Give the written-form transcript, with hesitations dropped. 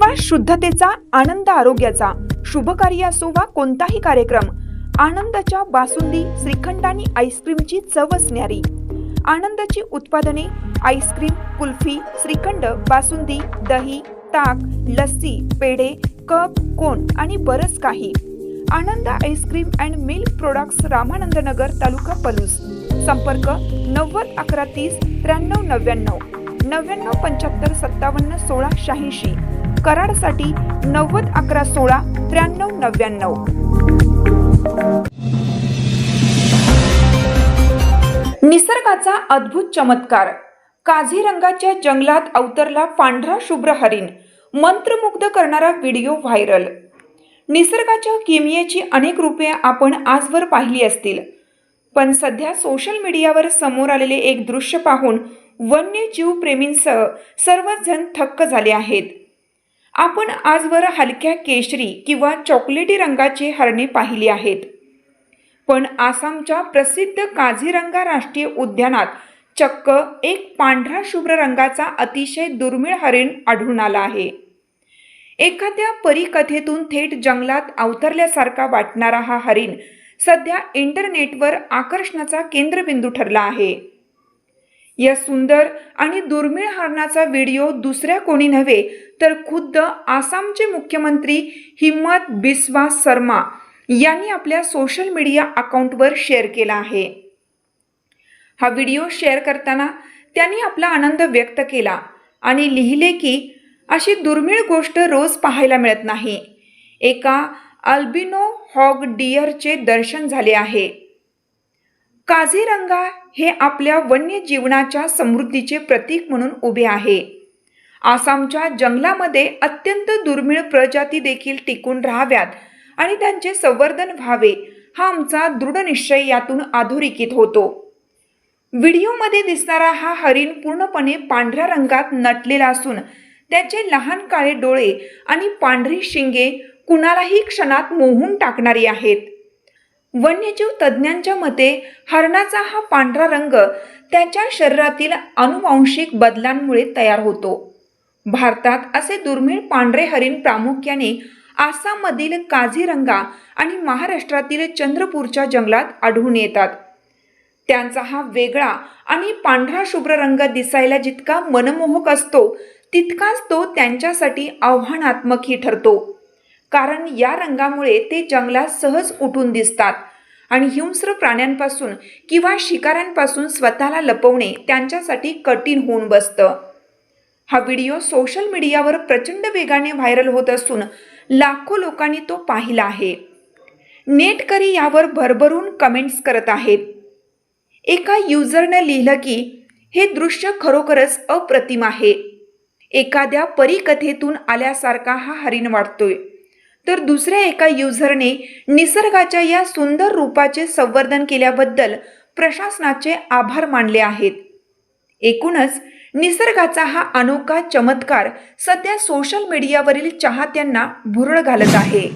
विश्वास शुद्धतेचा, आनंद आरोग्याचा, शुभ कार्य असो वा कोणताही कार्यक्रम, आनंदाच्या बासुंदी, श्रीखंड आणि आईस्क्रीमची चवच न्यारी. आनंदाची उत्पादने आईस्क्रीम, कुल्फी, श्रीखंड, बासुंदी, दही, ताक, लस्सी, पेढे, कप, कोन आणि बरंच काही. आनंद ice cream and milk products, Ramanand नगर, तालुका पलूस. संपर्क 90 11 30 93 99 99 75 57 16 86. कराडसाठी 90 11 16 93 99. निसर्गाचा अद्भुत चमत्कार. काझीरंगाच्या जंगलात अवतरला पांढरा शुभ्र हरिण. मंत्रमुग्ध करणारा व्हिडिओ व्हायरल. निसर्गाच्या किमयेची अनेक रूपे आपण आजवर पाहिली असतील, पण सध्या सोशल मीडियावर समोर आलेले एक दृश्य पाहून वन्यजीव प्रेमींसह सर्वच जण थक्क झाले आहेत. आपण आजवर हलक्या केशरी किंवा चॉकलेटी रंगाची हरणे पाहिली आहेत, पण आसामच्या प्रसिद्ध काझीरंगा राष्ट्रीय उद्यानात चक्क एक पांढरा शुभ्र रंगाचा अतिशय दुर्मिळ हरिण आढळून आला आहे. एखाद्या परीकथेतून थेट जंगलात अवतरल्यासारखा वाटणारा हा हरिण सध्या इंटरनेटवर आकर्षणाचा केंद्रबिंदू ठरला आहे. या सुंदर आणि दुर्मिळ हरणाचा व्हिडिओ दुसऱ्या कोणी नव्हे तर खुद्द आसामचे मुख्यमंत्री हिमंत बिस्वा शर्मा यांनी आपल्या सोशल मीडिया अकाउंटवर शेअर केला आहे. हा व्हिडिओ शेअर करताना त्यांनी आपला आनंद व्यक्त केला आणि लिहिले की अशी दुर्मिळ गोष्ट रोज पाहायला मिळत नाही. एका अल्बिनो हॉग डिअरचे दर्शन झाले आहे. काझीरंगा हे आपल्या वन्यजीवनाच्या समृद्धीचे प्रतीक म्हणून उभे आहे. आसामच्या जंगलामध्ये अत्यंत दुर्मिळ प्रजाती देखील टिकून राहाव्यात आणि त्यांचे संवर्धन व्हावे, हा आमचा दृढ निश्चय यातून अधोरेखित होतो. व्हिडिओमध्ये दिसणारा हा हरिण पूर्णपणे पांढऱ्या रंगात नटलेला असून त्याचे लहान काळे डोळे आणि पांढरी शिंगे कुणालाही क्षणात मोहून टाकणारी आहेत. वन्यजीव तज्ज्ञांच्या मते हरणाचा हा पांढरा रंग त्याच्या शरीरातील अनुवांशिक बदलांमुळे तयार होतो. भारतात असे दुर्मिळ पांढरे हरिण प्रामुख्याने आसाममधील काझीरंगा आणि महाराष्ट्रातील चंद्रपूरच्या जंगलात आढळून येतात. त्यांचा हा वेगळा आणि पांढरा शुभ्र रंग दिसायला जितका मनमोहक असतो तितकाच तो त्यांच्यासाठी आव्हानात्मकही ठरतो, कारण या रंगामुळे ते जंगलात सहज उठून दिसतात आणि हिंस्र प्राण्यांपासून किंवा शिकाऱ्यांपासून स्वतःला लपवणे त्यांच्यासाठी कठीण होऊन बसतं. हा व्हिडिओ सोशल मीडियावर प्रचंड वेगाने व्हायरल होत असून लाखो लोकांनी तो पाहिला आहे. नेटकरी यावर भरभरून कमेंट्स करत आहेत. एका युजरने लिहिलं की हे दृश्य खरोखरच अप्रतिम आहे. एखाद्या परीकथेतून आल्यासारखा हा हरिण वाटतोय. तर दुसऱ्या एका युजरने निसर्गाच्या या सुंदर रूपाचे संवर्धन केल्याबद्दल प्रशासनाचे आभार मानले आहेत. एकूणच निसर्गाचा हा अनोखा चमत्कार सध्या सोशल मीडियावरील चाहत्यांना भुरळ घालत आहे.